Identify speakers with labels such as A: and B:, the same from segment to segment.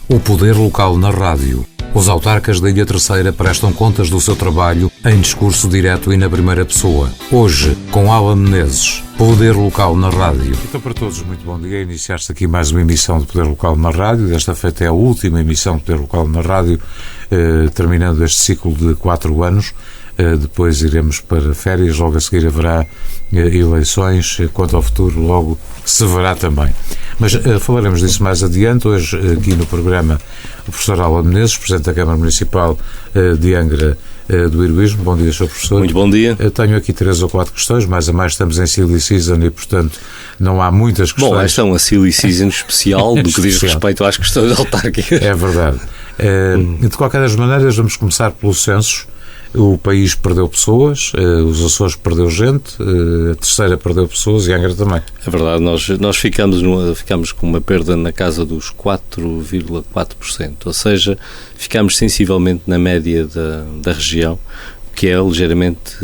A: O poder local na rádio. Os autarcas da Ilha Terceira prestam contas do seu trabalho em discurso direto e na primeira pessoa. Hoje, com Alan Menezes, Poder Local na Rádio. Então, para todos, muito bom dia. Iniciar-se aqui mais uma emissão de Poder Local na Rádio. Desta feita é a última emissão de Poder Local na Rádio, terminando este ciclo de 4 anos. Depois iremos para férias, logo a seguir haverá eleições, quanto ao futuro logo se verá também. Mas falaremos disso mais adiante. Hoje aqui no programa o professor Alan Menezes, Presidente da Câmara Municipal de Angra do Heroísmo. Bom dia, Sr. Professor.
B: Muito bom dia.
A: Tenho aqui 3 ou 4 questões, mais a mais estamos em silly season e, portanto, não há muitas questões.
B: Bom, esta é uma silly season especial do que diz respeito às questões autárquicas.
A: É verdade. De qualquer das maneiras, vamos começar pelo censo. O país perdeu pessoas, os Açores perdeu gente, a Terceira perdeu pessoas e a Angra também.
B: É verdade, nós ficamos com uma perda na casa dos 4,4%, ou seja, ficamos sensivelmente na média da região, que é ligeiramente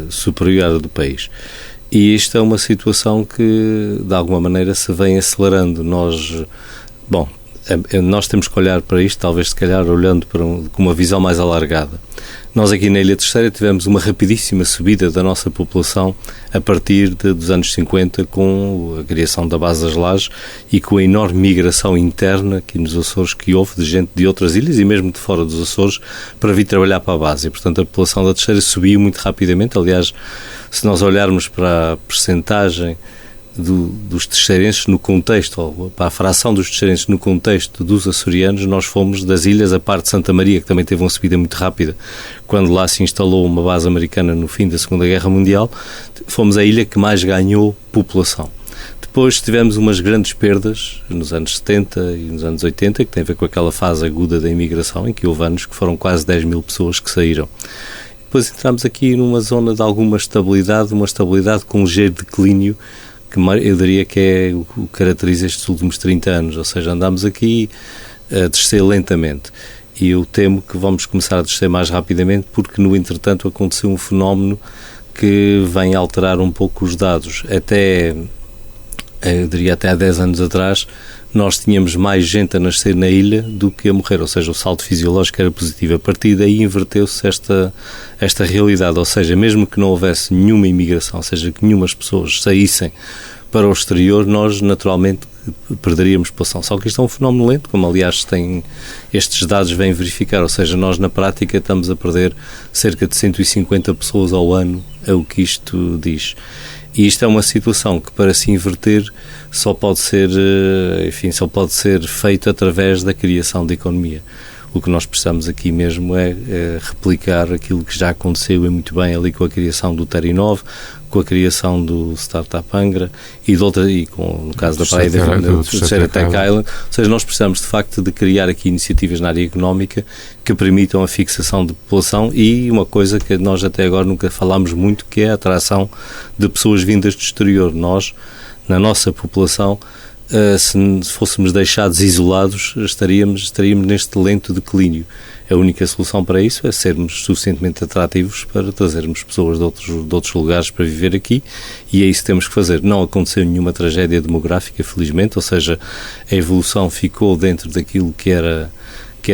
B: superior à do país. E isto é uma situação que, de alguma maneira, se vem acelerando. Nós temos que olhar para isto, talvez se calhar olhando com uma visão mais alargada. Nós aqui na Ilha Terceira tivemos uma rapidíssima subida da nossa população a partir dos anos 50 com a criação da base das Lajes e com a enorme migração interna aqui nos Açores que houve de gente de outras ilhas e mesmo de fora dos Açores para vir trabalhar para a base. E, portanto, a população da Terceira subiu muito rapidamente. Aliás, se nós olharmos para a percentagem dos terceirenses no contexto, ou para a fração dos terceirenses no contexto dos açorianos, nós fomos das ilhas, a parte de Santa Maria, que também teve uma subida muito rápida, quando lá se instalou uma base americana no fim da Segunda Guerra Mundial, fomos a ilha que mais ganhou população. Depois tivemos umas grandes perdas nos anos 70 e nos anos 80, que tem a ver com aquela fase aguda da imigração, em que houve anos que foram quase 10 mil pessoas que saíram. Depois entramos aqui numa zona de alguma estabilidade, uma estabilidade com um ligeiro declínio, que eu diria que é o que caracteriza estes últimos 30 anos, ou seja, andamos aqui a descer lentamente e eu temo que vamos começar a descer mais rapidamente porque, no entretanto, aconteceu um fenómeno que vem alterar um pouco os dados. Eu diria até há 10 anos atrás, nós tínhamos mais gente a nascer na ilha do que a morrer, ou seja, o salto fisiológico era positivo. A partir daí inverteu-se esta realidade, ou seja, mesmo que não houvesse nenhuma imigração, ou seja, que nenhumas pessoas saíssem para o exterior, nós naturalmente perderíamos população. Só que isto é um fenómeno lento, como aliás estes dados vêm verificar, ou seja, nós na prática estamos a perder cerca de 150 pessoas ao ano, é o que isto diz. E isto é uma situação que, para se inverter, só pode ser feito através da criação de economia. O que nós precisamos aqui mesmo é replicar aquilo que já aconteceu e muito bem ali com a criação do Terinov, com a criação do Startup Angra no caso da praia da Terceira Tech Island. Ou seja, nós precisamos de facto de criar aqui iniciativas na área económica que permitam a fixação de população e uma coisa que nós até agora nunca falámos muito, que é a atração de pessoas vindas do exterior. Nós, na nossa população, se fôssemos deixados isolados, estaríamos neste lento declínio. A única solução para isso é sermos suficientemente atrativos para trazermos pessoas de outros lugares para viver aqui, e é isso que temos que fazer. Não aconteceu nenhuma tragédia demográfica, felizmente, ou seja, a evolução ficou dentro daquilo que era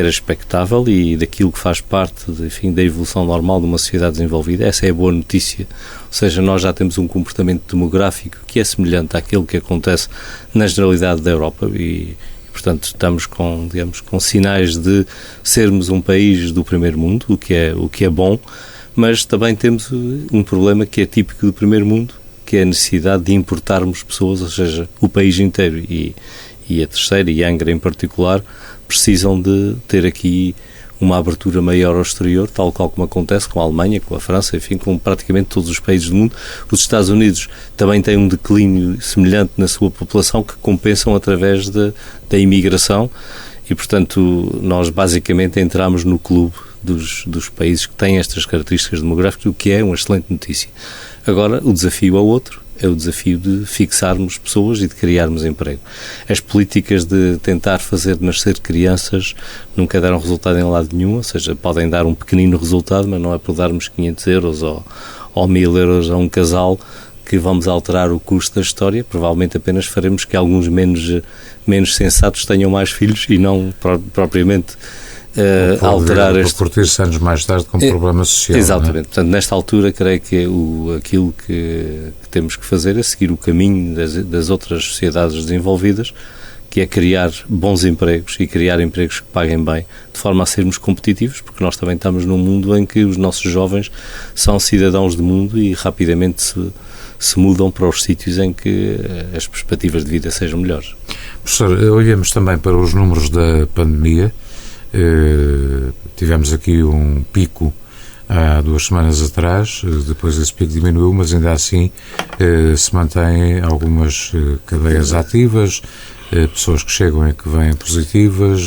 B: expectável e daquilo que faz parte, da evolução normal de uma sociedade desenvolvida. Essa é a boa notícia. Ou seja, nós já temos um comportamento demográfico que é semelhante àquilo que acontece na generalidade da Europa e portanto, estamos com sinais de sermos um país do primeiro mundo, o que é bom, mas também temos um problema que é típico do primeiro mundo, que é a necessidade de importarmos pessoas, ou seja, o país inteiro e a Terceira e a Angra em particular precisam de ter aqui uma abertura maior ao exterior, tal qual como acontece com a Alemanha, com a França, enfim, com praticamente todos os países do mundo. Os Estados Unidos também têm um declínio semelhante na sua população que compensam através da imigração e, portanto, nós basicamente entramos no clube dos países que têm estas características demográficas, o que é uma excelente notícia. Agora, o desafio é outro. É o desafio de fixarmos pessoas e de criarmos emprego. As políticas de tentar fazer nascer crianças nunca deram resultado em lado nenhum, ou seja, podem dar um pequenino resultado, mas não é por darmos 500 euros ou 1000 euros a um casal que vamos alterar o curso da história, provavelmente apenas faremos que alguns menos sensatos tenham mais filhos e não propriamente alterar este...
A: Por curtir-se anos mais tarde com problema social.
B: Exatamente.
A: Não é?
B: Portanto, nesta altura, creio que aquilo que temos que fazer é seguir o caminho das outras sociedades desenvolvidas, que é criar bons empregos e criar empregos que paguem bem, de forma a sermos competitivos, porque nós também estamos num mundo em que os nossos jovens são cidadãos do mundo e rapidamente se mudam para os sítios em que as perspectivas de vida sejam melhores.
A: Professor, olhamos também para os números da pandemia. Tivemos aqui um pico há 2 semanas atrás, depois esse pico diminuiu, mas ainda assim se mantêm algumas cadeias ativas, pessoas que chegam e que vêm positivas,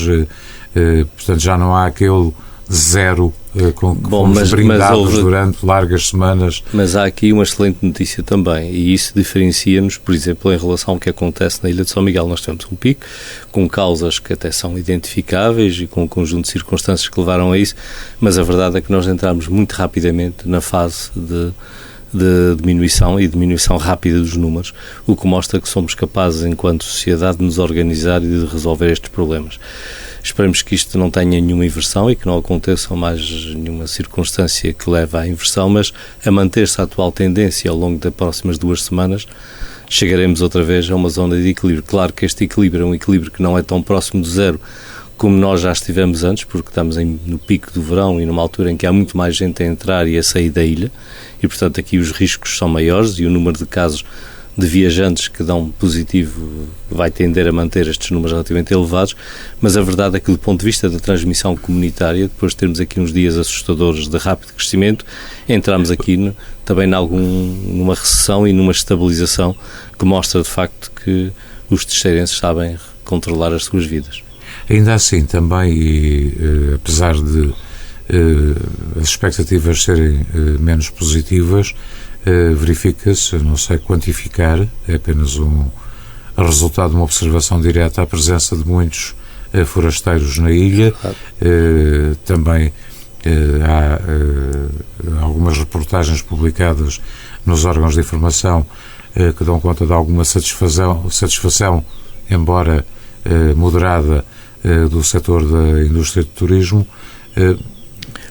A: portanto já não há aquele zero com que fomos brindados durante largas semanas.
B: Mas há aqui uma excelente notícia também, e isso diferencia-nos, por exemplo, em relação ao que acontece na Ilha de São Miguel. Nós temos um pico com causas que até são identificáveis e com um conjunto de circunstâncias que levaram a isso, mas a verdade é que nós entramos muito rapidamente na fase de diminuição rápida dos números, o que mostra que somos capazes, enquanto sociedade, de nos organizar e de resolver estes problemas. Esperemos que isto não tenha nenhuma inversão e que não aconteça mais nenhuma circunstância que leve à inversão, mas a manter-se a atual tendência ao longo das próximas 2 semanas, chegaremos outra vez a uma zona de equilíbrio. Claro que este equilíbrio é um equilíbrio que não é tão próximo do zero como nós já estivemos antes, porque estamos no pico do verão e numa altura em que há muito mais gente a entrar e a sair da ilha, e portanto aqui os riscos são maiores e o número de casos de viajantes que dão positivo vai tender a manter estes números relativamente elevados, mas a verdade é que do ponto de vista da transmissão comunitária, depois de termos aqui uns dias assustadores de rápido crescimento, entramos aqui também numa recessão e numa estabilização que mostra de facto que os terceirenses sabem controlar as suas vidas.
A: Ainda assim também, e apesar de as expectativas serem menos positivas, verifica-se, não sei quantificar, é apenas um resultado de uma observação direta, a presença de muitos forasteiros na ilha. Também há algumas reportagens publicadas nos órgãos de informação que dão conta de alguma satisfação, embora moderada, do setor da indústria do turismo.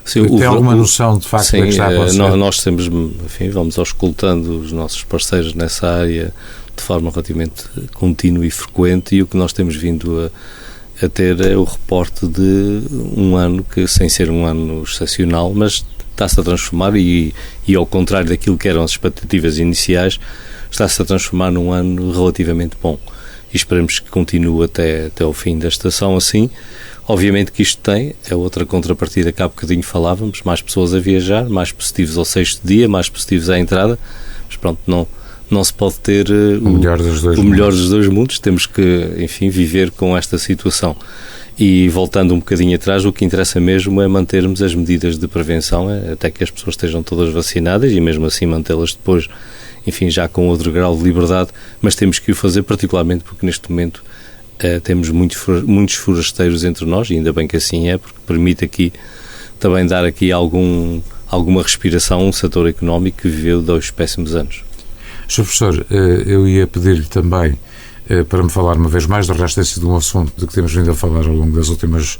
B: Sim,
A: tem alguma noção de facto
B: sim,
A: do que está a acontecer?
B: Nós temos, enfim, vamos auscultando os nossos parceiros nessa área de forma relativamente contínua e frequente, e o que nós temos vindo a ter é o reporte de um ano que, sem ser um ano excepcional, mas está-se a transformar e ao contrário daquilo que eram as expectativas iniciais, está-se a transformar num ano relativamente bom. E esperemos que continue até ao fim da estação assim. Obviamente que isto é outra contrapartida que há bocadinho falávamos, mais pessoas a viajar, mais positivos ao 6º dia, mais positivos à entrada, mas pronto, não se pode ter o melhor dos dois mundos, temos que, enfim, viver com esta situação. E voltando um bocadinho atrás, o que interessa mesmo é mantermos as medidas de prevenção, até que as pessoas estejam todas vacinadas e mesmo assim mantê-las depois, enfim, já com outro grau de liberdade, mas temos que o fazer particularmente porque neste momento temos muitos forasteiros entre nós, e ainda bem que assim é, porque permite aqui também dar aqui alguma respiração a um setor económico que viveu 2 péssimos anos.
A: Sr. Professor, eu ia pedir-lhe também para me falar uma vez mais, de resto tem sido um assunto de que temos vindo a falar ao longo das últimas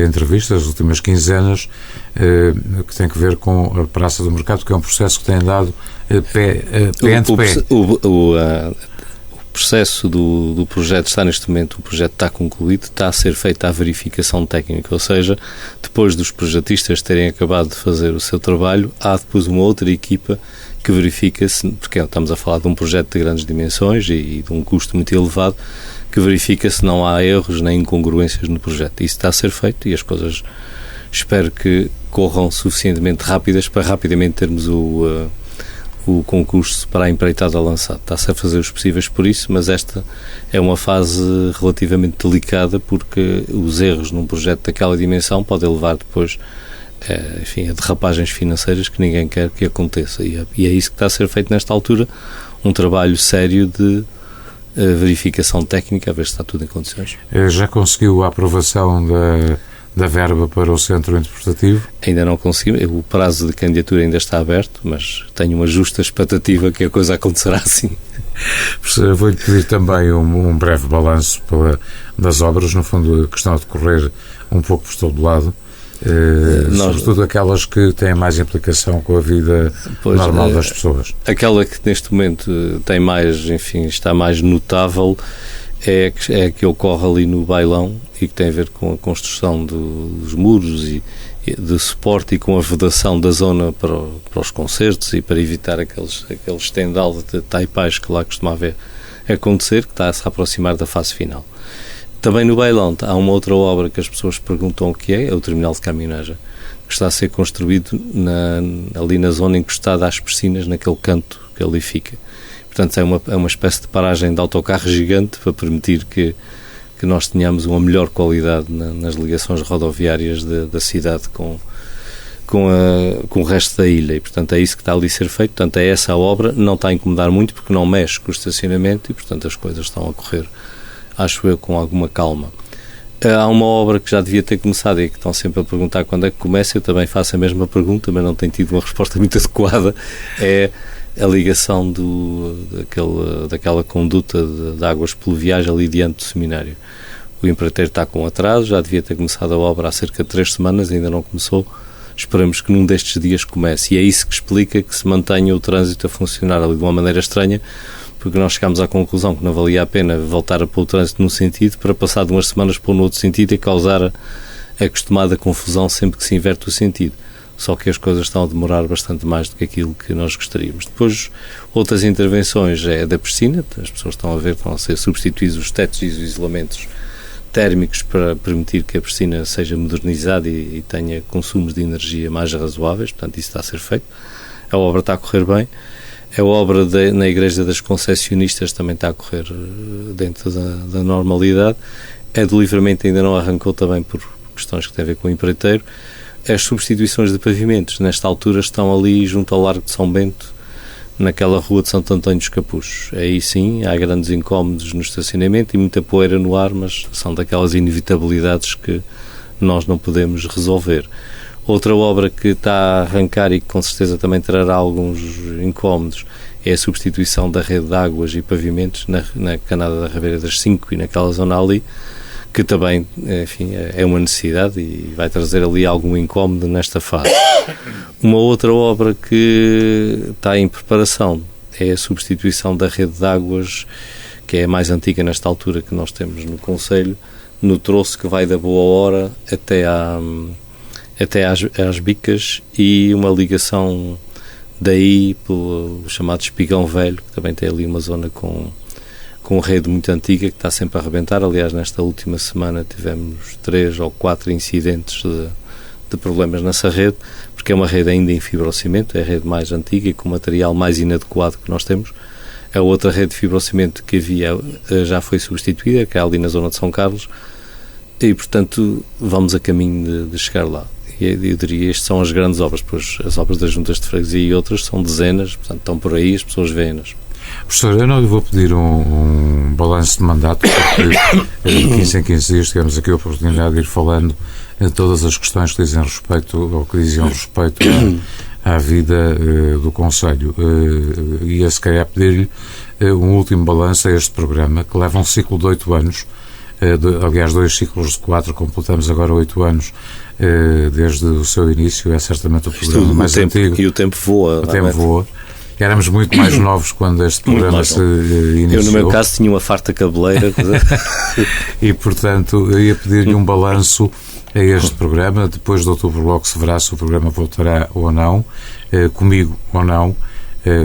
A: entrevistas, das últimas quinzenas, que tem que ver com a Praça do Mercado, que é um processo que tem andado pé ante pé. O processo do projeto está neste momento, o projeto está concluído, está a ser feita a verificação técnica, ou seja, depois dos projetistas terem acabado de fazer o seu trabalho, há depois uma outra equipa que verifica se, porque estamos a falar de um projeto de grandes dimensões e de um custo muito elevado, que verifica se não há erros nem incongruências no projeto. Isso está a ser feito e as coisas espero que corram suficientemente rápidas para rapidamente termos o concurso para a empreitada lançado. Está-se a fazer os possíveis por isso, mas esta é uma fase relativamente delicada porque os erros num projeto daquela dimensão podem levar depois enfim, a derrapagens financeiras que ninguém quer que aconteça. E é isso que está a ser feito nesta altura, um trabalho sério de verificação técnica, a ver se está tudo em condições. Já conseguiu a aprovação da verba para o centro interpretativo?
B: Ainda não conseguimos, o prazo de candidatura ainda está aberto, mas tenho uma justa expectativa que a coisa acontecerá assim.
A: Professor, vou-lhe pedir também um breve balanço das obras, no fundo a questão de decorrer um pouco por todo lado, sobretudo aquelas que têm mais implicação com a vida normal das pessoas.
B: Aquela que neste momento tem mais, enfim, está mais notável é a que ocorre ali no Bailão e que tem a ver com a construção dos muros e de suporte e com a vedação da zona para os concertos e para evitar aquele estendal de taipais que lá costumava acontecer, que está a se aproximar da fase final. Também no Bailão há uma outra obra que as pessoas perguntam o que é o terminal de caminhonagem, que está a ser construído ali na zona encostada às piscinas, naquele canto que ali fica. Portanto, é uma espécie de paragem de autocarro gigante para permitir que nós tenhamos uma melhor qualidade nas ligações rodoviárias da cidade com o resto da ilha. E, portanto, é isso que está ali a ser feito. Portanto, é essa a obra. Não está a incomodar muito porque não mexe com o estacionamento e, portanto, as coisas estão a correr, acho eu, com alguma calma. Há uma obra que já devia ter começado e que estão sempre a perguntar quando é que começa. Eu também faço a mesma pergunta, mas não tenho tido uma resposta muito adequada. É a ligação daquela conduta de águas pluviais ali diante do seminário. O empreiteiro está com atraso, já devia ter começado a obra há cerca de 3 semanas, ainda não começou. Esperamos que num destes dias comece. E é isso que explica que se mantenha o trânsito a funcionar ali de uma maneira estranha, porque nós chegámos à conclusão que não valia a pena voltar a pôr o trânsito num sentido para passar de umas semanas pôr no outro sentido e causar a costumada confusão sempre que se inverte o sentido. Só que as coisas estão a demorar bastante mais do que aquilo que nós gostaríamos. Depois, outras intervenções é da piscina, as pessoas estão a ser substituídos os tetos e os isolamentos térmicos para permitir que a piscina seja modernizada e tenha consumos de energia mais razoáveis, portanto isso está a ser feito. A obra está a correr bem. A obra na Igreja das Concessionistas também está a correr dentro da normalidade. A do Livramento ainda não arrancou também por questões que têm a ver com o empreiteiro. As substituições de pavimentos, nesta altura, estão ali junto ao Largo de São Bento, naquela rua de Santo Antônio dos Capuchos. Aí sim, há grandes incómodos no estacionamento e muita poeira no ar, mas são daquelas inevitabilidades que nós não podemos resolver. Outra obra que está a arrancar e que com certeza também trará alguns incómodos é a substituição da rede de águas e pavimentos na Canada da Rabeira das 5 e naquela zona ali, que também, enfim, é uma necessidade e vai trazer ali algum incómodo nesta fase. Uma outra obra que está em preparação é a substituição da rede de águas, que é a mais antiga nesta altura que nós temos no Concelho, no troço que vai da Boa Hora até às Bicas, e uma ligação daí pelo chamado Espigão Velho, que também tem ali uma zona com rede muito antiga que está sempre a arrebentar. Aliás, nesta última semana tivemos 3 ou 4 incidentes de problemas nessa rede, porque é uma rede ainda em fibrocimento, é a rede mais antiga e com material mais inadequado que nós temos. A outra rede de fibrocimento que havia já foi substituída, que é ali na zona de São Carlos, e portanto vamos a caminho de chegar lá. E eu diria, estas são as grandes obras, pois as obras das juntas de freguesia e outras são dezenas, portanto estão por aí, as pessoas veem-nas.
A: Professor, eu não lhe vou pedir um balanço de mandato, porque de 15 em 15 dias tivemos aqui a oportunidade de ir falando em todas as questões que dizem respeito, ou que diziam respeito à vida do Conselho. Ia se calhar pedir-lhe um último balanço a este programa, que leva um ciclo de 8 anos, aliás 2 ciclos de 4, completamos agora 8 anos desde o seu início, é certamente o programa mais antigo.
B: E o tempo voa.
A: O tempo voa. Éramos muito mais novos quando este programa se iniciou.
B: Eu, no meu caso, tinha uma farta cabeleira.
A: E, portanto, eu ia pedir-lhe um balanço a este programa. Depois de outubro logo se verá se o programa voltará ou não, comigo ou não,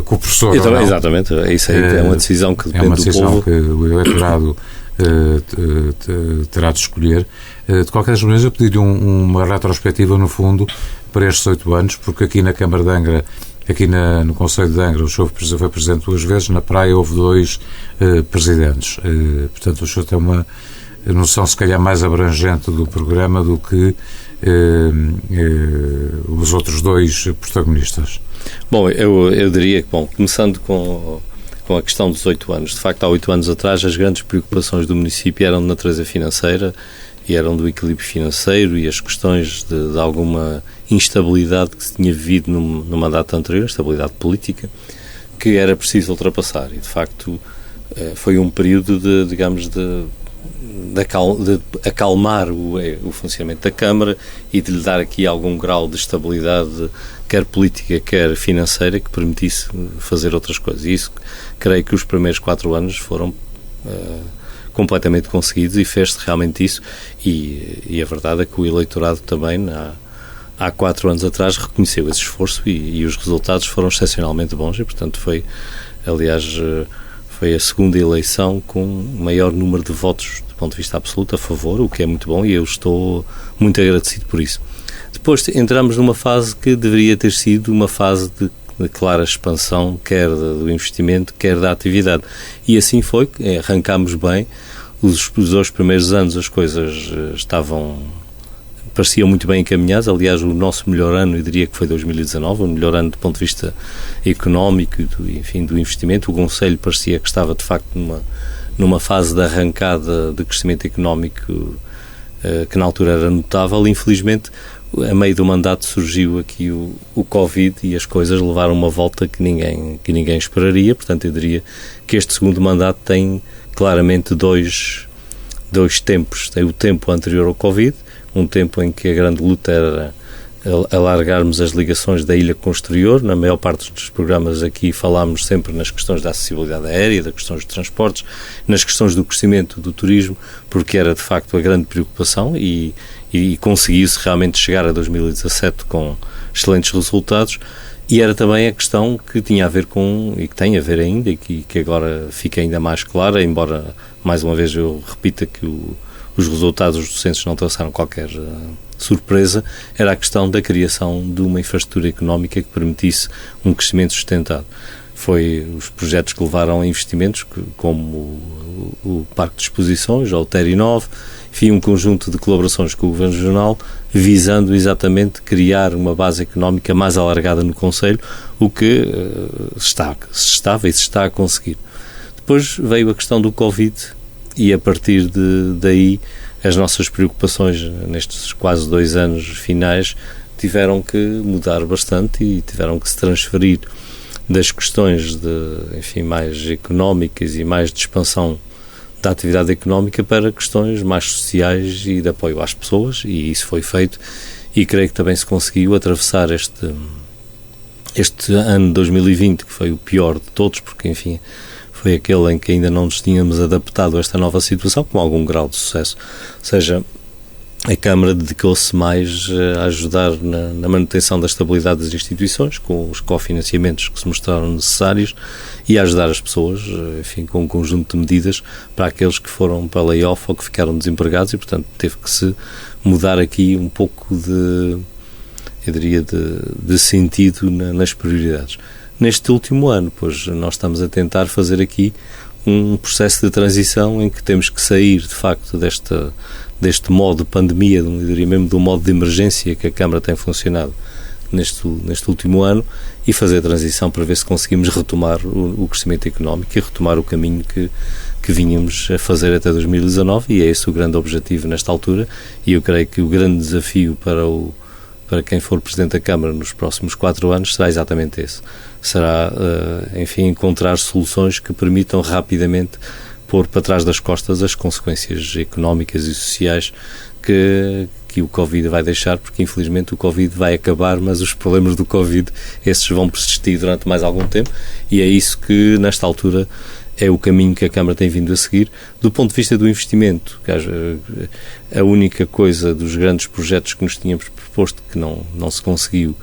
A: com o professor ou não.
B: Exatamente, isso aí é uma decisão que depende do povo.
A: É uma decisão que o eleitorado terá de escolher. De qualquer maneira, eu pedi-lhe uma retrospectiva, no fundo, para estes 8 anos, porque aqui na Câmara de Angra, aqui no Concelho de Angra, o senhor foi presidente 2 vezes, na Praia houve 2 presidentes. Portanto, o senhor tem uma noção, se calhar, mais abrangente do programa do que os outros 2 protagonistas.
B: Bom, eu diria que, começando com a questão dos 8 anos, de facto, há 8 anos atrás, as grandes preocupações do município eram de natureza financeira e eram do equilíbrio financeiro e as questões de alguma instabilidade que se tinha vivido no mandato anterior, estabilidade política, que era preciso ultrapassar. E, de facto, foi um período de acalmar o funcionamento da Câmara e de lhe dar aqui algum grau de estabilidade, quer política, quer financeira, que permitisse fazer outras coisas. E isso, creio que os primeiros 4 anos foram completamente conseguidos e fez-se realmente isso. E a verdade é que o eleitorado também, há 4 anos atrás, reconheceu esse esforço e os resultados foram excepcionalmente bons e, portanto, foi a segunda eleição com maior número de votos do ponto de vista absoluto a favor, o que é muito bom e eu estou muito agradecido por isso. Depois entramos numa fase que deveria ter sido uma fase de clara expansão, quer do investimento, quer da atividade. E assim foi, arrancámos bem. Os 2 primeiros anos as coisas pareciam muito bem encaminhadas. Aliás, o nosso melhor ano, eu diria que foi 2019, o melhor ano do ponto de vista económico e do investimento. O Conselho parecia que estava, de facto, numa fase de arrancada de crescimento económico que na altura era notável. Infelizmente, a meio do mandato surgiu aqui o Covid e as coisas levaram uma volta que ninguém esperaria. Portanto, eu diria que este segundo mandato tem claramente dois tempos. Tem o tempo anterior ao Covid, um tempo em que a grande luta era alargarmos as ligações da ilha com o exterior. Na maior parte dos programas aqui falámos sempre nas questões da acessibilidade aérea, das questões de transportes, nas questões do crescimento do turismo, porque era de facto a grande preocupação e conseguiu-se realmente chegar a 2017 com excelentes resultados. E era também a questão que tinha a ver com, e que tem a ver ainda, e que agora fica ainda mais clara, embora, mais uma vez, eu repita que os resultados dos censos não trouxeram qualquer surpresa, era a questão da criação de uma infraestrutura económica que permitisse um crescimento sustentado. Foi os projetos que levaram a investimentos como o Parque de Exposições, ou o TERI9, enfim, um conjunto de colaborações com o Governo Regional, visando exatamente criar uma base económica mais alargada no Conselho, o que se está a conseguir. Depois veio a questão do Covid e, a partir daí, as nossas preocupações nestes quase 2 anos finais tiveram que mudar bastante e tiveram que se transferir das questões mais económicas e mais de expansão da atividade económica para questões mais sociais e de apoio às pessoas, e isso foi feito e creio que também se conseguiu atravessar este ano de 2020, que foi o pior de todos, porque, enfim, foi aquele em que ainda não nos tínhamos adaptado a esta nova situação, com algum grau de sucesso. Ou seja, a Câmara dedicou-se mais a ajudar na manutenção da estabilidade das instituições, com os cofinanciamentos que se mostraram necessários, e a ajudar as pessoas, enfim, com um conjunto de medidas para aqueles que foram para layoff ou que ficaram desempregados, e, portanto, teve que se mudar aqui um pouco de sentido nas prioridades. Neste último ano, pois, nós estamos a tentar fazer aqui um processo de transição em que temos que sair, de facto, deste modo de pandemia, eu diria mesmo do modo de emergência que a Câmara tem funcionado neste último ano, e fazer a transição para ver se conseguimos retomar o crescimento económico e retomar o caminho que vínhamos a fazer até 2019, e é esse o grande objetivo nesta altura, e eu creio que o grande desafio para quem for Presidente da Câmara nos próximos 4 anos será exatamente esse. Será, enfim, encontrar soluções que permitam rapidamente pôr para trás das costas as consequências económicas e sociais que o Covid vai deixar, porque infelizmente o Covid vai acabar, mas os problemas do Covid, esses vão persistir durante mais algum tempo, e é isso que, nesta altura, é o caminho que a Câmara tem vindo a seguir. Do ponto de vista do investimento, a única coisa dos grandes projetos que nos tínhamos proposto que não se conseguiu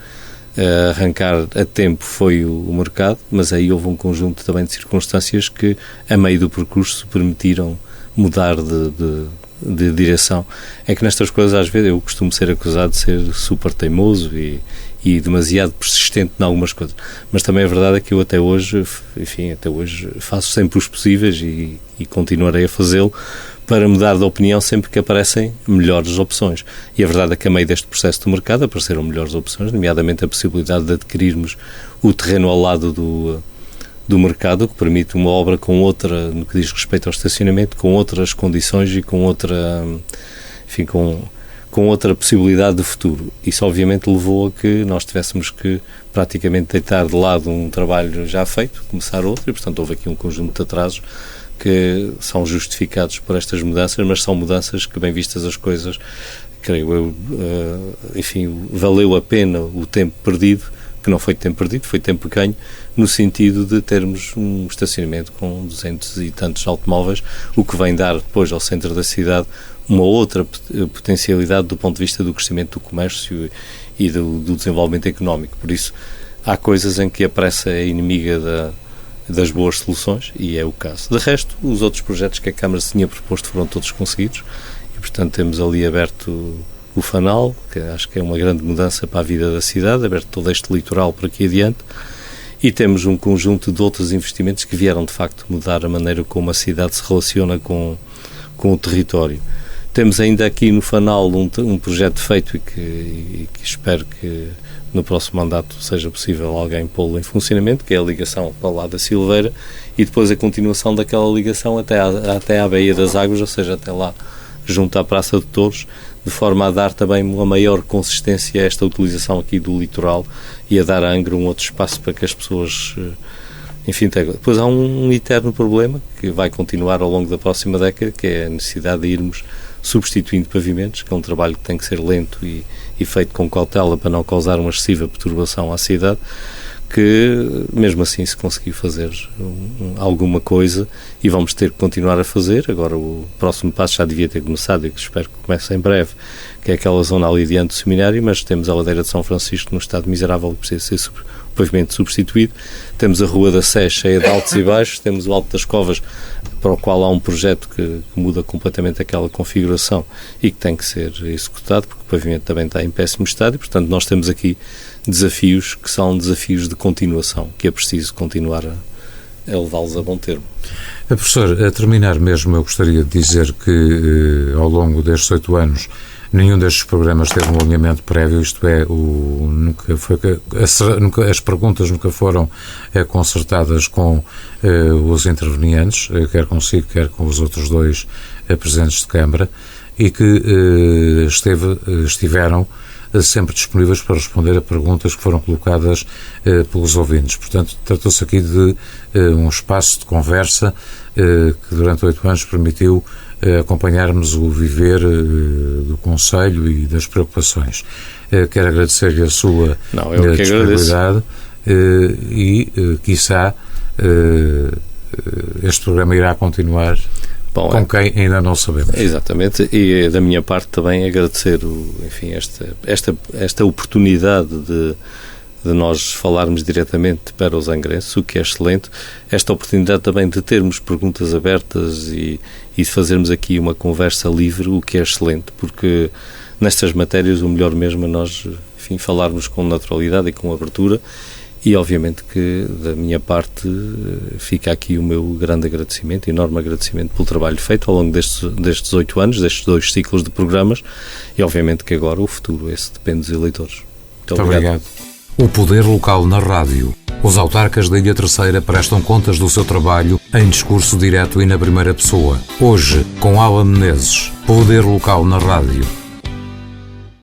B: arrancar a tempo foi o mercado, mas aí houve um conjunto também de circunstâncias que, a meio do percurso, permitiram mudar de direção. É que nestas coisas, às vezes, eu costumo ser acusado de ser super teimoso e demasiado persistente em algumas coisas, mas também a verdade é que eu até hoje faço sempre os possíveis e continuarei a fazê-lo para mudar de opinião sempre que aparecem melhores opções. E a verdade é que, a meio deste processo do mercado, apareceram melhores opções, nomeadamente a possibilidade de adquirirmos o terreno ao lado do mercado, que permite uma obra com outra, no que diz respeito ao estacionamento, com outras condições e com outra, enfim, com outra possibilidade de futuro. Isso obviamente levou a que nós tivéssemos que praticamente deitar de lado um trabalho já feito, começar outro, e portanto houve aqui um conjunto de atrasos que são justificados por estas mudanças, mas são mudanças que, bem vistas as coisas, creio eu, enfim, valeu a pena o tempo perdido, que não foi tempo perdido, foi tempo ganho, no sentido de termos um estacionamento com 200 e tantos automóveis, o que vem dar depois ao centro da cidade uma outra potencialidade do ponto de vista do crescimento do comércio e do desenvolvimento económico. Por isso, há coisas em que a pressa é inimiga das boas soluções, e é o caso. De resto, os outros projetos que a Câmara se tinha proposto foram todos conseguidos, e portanto temos ali aberto o Fanal, que acho que é uma grande mudança para a vida da cidade, aberto todo este litoral por aqui adiante, e temos um conjunto de outros investimentos que vieram de facto mudar a maneira como a cidade se relaciona com o território. Temos ainda aqui no Fanal um projeto feito e que espero que no próximo mandato seja possível alguém pô-lo em funcionamento, que é a ligação para lá da Silveira, e depois a continuação daquela ligação até à Baía das Águas, ou seja, até lá junto à Praça de Touros, de forma a dar também uma maior consistência a esta utilização aqui do litoral e a dar a Angra um outro espaço para que as pessoas, enfim, depois há um eterno problema que vai continuar ao longo da próxima década, que é a necessidade de irmos substituindo pavimentos, que é um trabalho que tem que ser lento e feito com cautela para não causar uma excessiva perturbação à cidade, que mesmo assim se conseguir fazer alguma coisa, e vamos ter que continuar a fazer. Agora o próximo passo já devia ter começado e que espero que comece em breve, que é aquela zona ali diante do seminário, mas temos a ladeira de São Francisco num estado miserável que precisa ser o pavimento substituído, temos a Rua da Sé cheia de altos e baixos, temos o Alto das Covas, para o qual há um projeto que muda completamente aquela configuração e que tem que ser executado, porque o pavimento também está em péssimo estado, e portanto nós temos aqui desafios que são desafios de continuação, que é preciso continuar a levá-los a bom termo.
A: Professor, a terminar mesmo, eu gostaria de dizer que ao longo destes 8 anos nenhum destes programas teve um alinhamento prévio, isto é, as perguntas nunca foram concertadas com os intervenientes, quer consigo, quer com os outros dois presidentes de Câmara, e que estiveram sempre disponíveis para responder a perguntas que foram colocadas pelos ouvintes. Portanto, tratou-se aqui de um espaço de conversa que durante 8 anos permitiu acompanharmos o viver do Conselho e das preocupações. Quero agradecer-lhe a sua disponibilidade e, quiçá, este programa irá continuar com quem ainda não sabemos.
B: Exatamente, e da minha parte também agradecer enfim, esta oportunidade de nós falarmos diretamente para os angrenses, o que é excelente, esta oportunidade também de termos perguntas abertas e de fazermos aqui uma conversa livre, o que é excelente, porque nestas matérias o melhor mesmo é nós, enfim, falarmos com naturalidade e com abertura, e obviamente que da minha parte fica aqui o meu grande agradecimento, enorme agradecimento pelo trabalho feito ao longo destes 8 anos, destes 2 ciclos de programas, e obviamente que agora o futuro, esse depende dos eleitores.
A: Muito obrigado. O poder local na rádio. Os autarcas da Ilha Terceira prestam contas do seu trabalho em discurso direto e na primeira pessoa. Hoje, com Alan Menezes. Poder local na rádio.